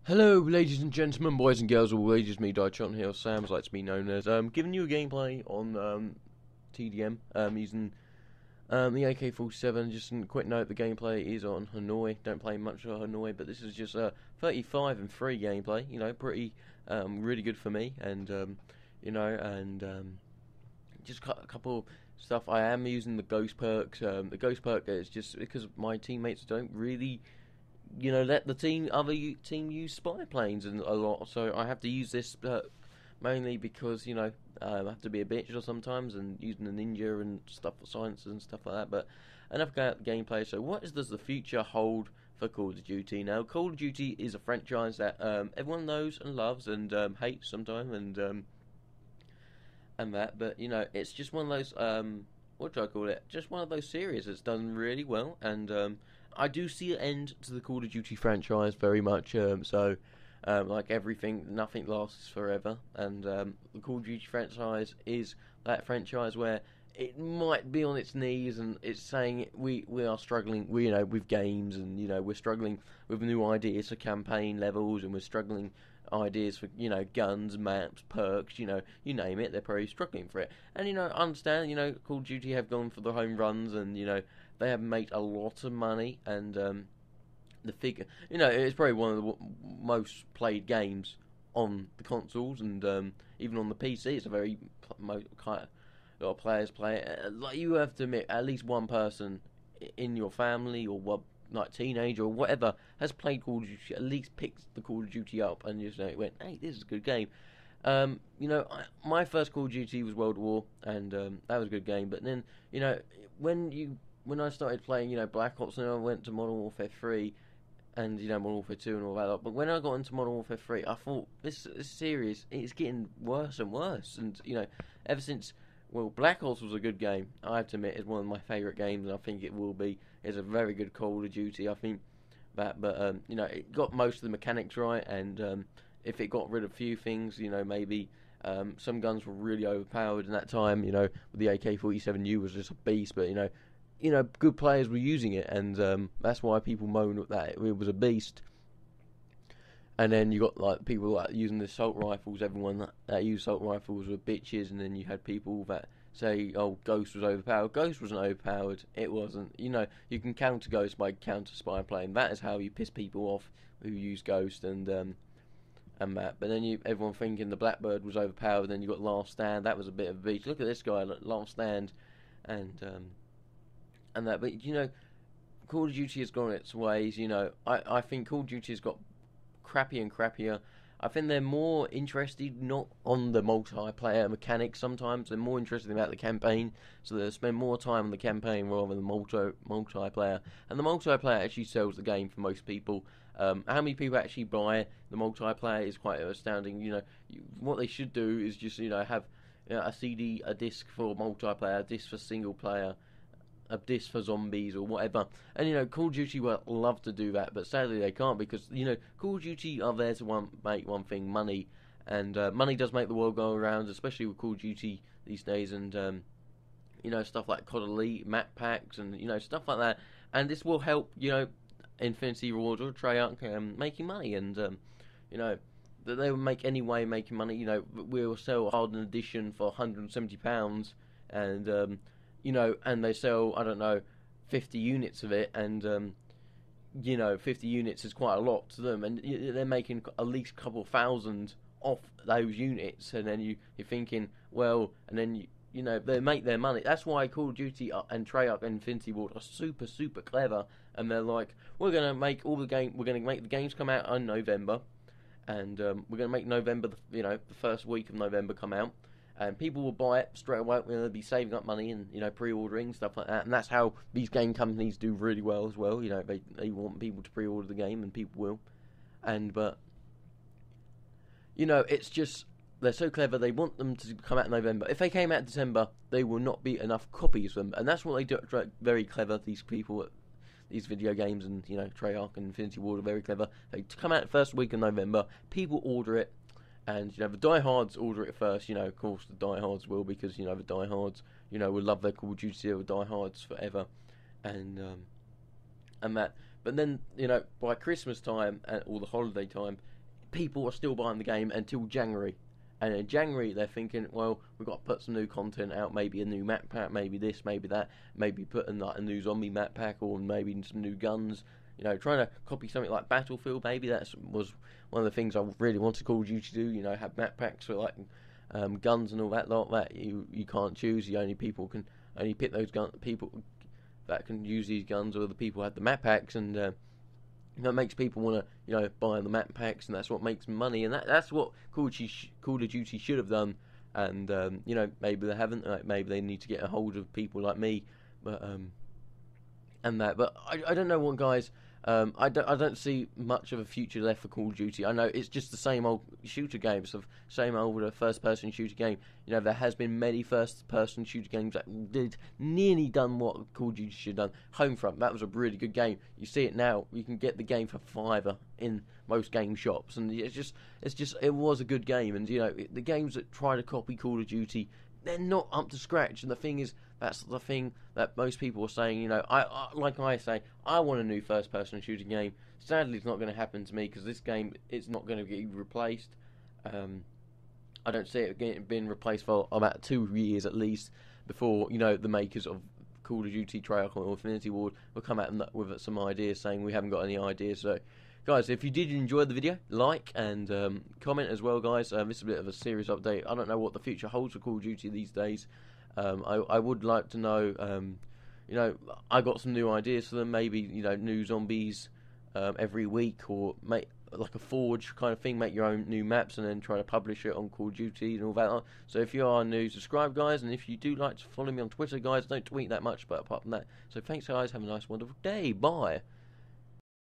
Hello, ladies and gentlemen, boys and girls, all ages. Me, direcharlton here, Sam, as likes to be known as. Giving you a gameplay on TDM, using the AK-47. Just a quick note: the gameplay is on Hanoi. Don't play much on Hanoi, but this is just a 35 and 3 gameplay. Pretty really good for me, and just a couple stuff. I am using the ghost perks. The ghost perk is just because my teammates don't really let the other team use spy planes and a lot. So I have to use this mainly because I have to be a bitch sometimes and using the ninja and stuff for science and stuff like that. But enough about the gameplay. So does the future hold for Call of Duty? Now, Call of Duty is a franchise that everyone knows and loves and hates sometimes and that. But it's just one of those what do I call it? Just one of those series that's done really well, and I do see an end to the Call of Duty franchise very much. Like everything, nothing lasts forever, and the Call of Duty franchise is that franchise where it might be on its knees and it's saying we are struggling, with games, and we're struggling with new ideas for campaign levels, and we're struggling ideas for guns, maps, perks, you name it. They're probably struggling for it, and I understand. Call of Duty have gone for the home runs, and they have made a lot of money, and the figure, it's probably one of the most played games on the consoles, and even on the PC, it's a very kind of, a lot of players play it. Like, you have to admit, at least one person in your family or what, like teenager or whatever, has played Call of Duty. At least picked the Call of Duty up and just went, "Hey, this is a good game." My first Call of Duty was World War, and that was a good game. But then, when I started playing, Black Ops, and I went to Modern Warfare 3, and Modern Warfare 2 and all that. But when I got into Modern Warfare 3, I thought this series is getting worse and worse. And ever since, Black Ops was a good game. I have to admit, it's one of my favourite games, and I think it will be. It's a very good Call of Duty. I think that, but it got most of the mechanics right, and if it got rid of a few things, maybe. Some guns were really overpowered in that time. The AK-47U was just a beast, but good players were using it, and that's why people moan that it was a beast. And then you got like people like using the assault rifles. Everyone that used assault rifles were bitches, and then you had people that say, "Oh, Ghost was overpowered." Ghost wasn't overpowered. It wasn't. You can counter Ghost by counter spy plane. That is how you piss people off who use Ghost and that. But then everyone thinking the Blackbird was overpowered. Then you got Last Stand. That was a bit of a beast. Look at this guy, Last Stand, and that. But Call of Duty has gone its ways. I think Call of Duty has got crappier and crappier. I think they're more interested not on the multiplayer mechanics. Sometimes they're more interested about the campaign, so they'll spend more time on the campaign rather than multiplayer. And the multiplayer actually sells the game for most people. How many people actually buy the multiplayer is quite astounding. What they should do is just have a CD, a disc for multiplayer, a disc for single player, a disc for zombies or whatever. And Call of Duty would love to do that, but sadly they can't, because Call of Duty are there to make one thing: money. And money does make the world go around, especially with Call of Duty these days. And stuff like COD Elite, map packs, and stuff like that. And this will help Infinity Ward or Treyarch making money. And that they will make any way making money. We'll sell a Hardened Edition for £170, and and they sell, I don't know, 50 units of it, and 50 units is quite a lot to them, and they're making at least a couple of thousand off those units, and then you're thinking, well, and then they make their money. That's why Call of Duty and Treyarch and Infinity Ward are super, super clever, and they're like, we're going to make the games come out in November, and we're going to make November, the first week of November come out, and people will buy it straight away. They'll be saving up money and pre-ordering stuff like that, and that's how these game companies do really well as well. They want people to pre-order the game, and people will. But it's just they're so clever. They want them to come out in November. If they came out in December, there will not be enough copies of them, and that's what they do. Very clever. These people at these video games, and Treyarch and Infinity Ward are very clever. They come out the first week of November. People order it. And the diehards order it first. Of course the diehards will, because the diehards will love their Call of Duty. Or diehards forever, and that. But then, you know, by Christmas time or the holiday time, people are still buying the game until January. And in January, they're thinking, well, we've got to put some new content out, maybe a new map pack, maybe this, maybe that, maybe putting like a new zombie map pack, or maybe some new guns. You know, trying to copy something like Battlefield, maybe that was one of the things I really wanted Call of Duty to do. You know, have map packs for like guns and all that lot that you can't choose. You only people can only pick those people that can use these guns, or the people who have the map packs, and that makes people want to, you know, buy the map packs, and that's what makes money, and that's what Call of Duty should have done, and you know, maybe they haven't. Maybe they need to get a hold of people like me, but but I don't know what, guys. I don't see much of a future left for Call of Duty. I know it's just the same old shooter games, of same old first-person shooter game. You know, there has been many first-person shooter games that did nearly done what Call of Duty should have done. Homefront, that was a really good game. You see it now. You can get the game for $5 in most game shops, and it was a good game. And you know, the games that try to copy Call of Duty, they're not up to scratch. And the thing is, that's the thing that most people are saying. You know, I say, I want a new first-person shooting game. Sadly, it's not going to happen to me, because this game is not going to get replaced. I don't see it being replaced for about 2 years at least before, you know, the makers of Call of Duty Treyarch or Infinity Ward will come out with some ideas, saying we haven't got any ideas. So, guys, if you did enjoy the video, like and comment as well, guys. This is a bit of a serious update. I don't know what the future holds for Call of Duty these days. I would like to know, you know, I got some new ideas for them. Maybe, you know, new zombies every week, or make like a Forge kind of thing, make your own new maps and then try to publish it on Call of Duty and all that. So if you are new, subscribe, guys, and if you do like to follow me on Twitter, guys, don't tweet that much, but apart from that. So thanks, guys, have a nice, wonderful day, bye.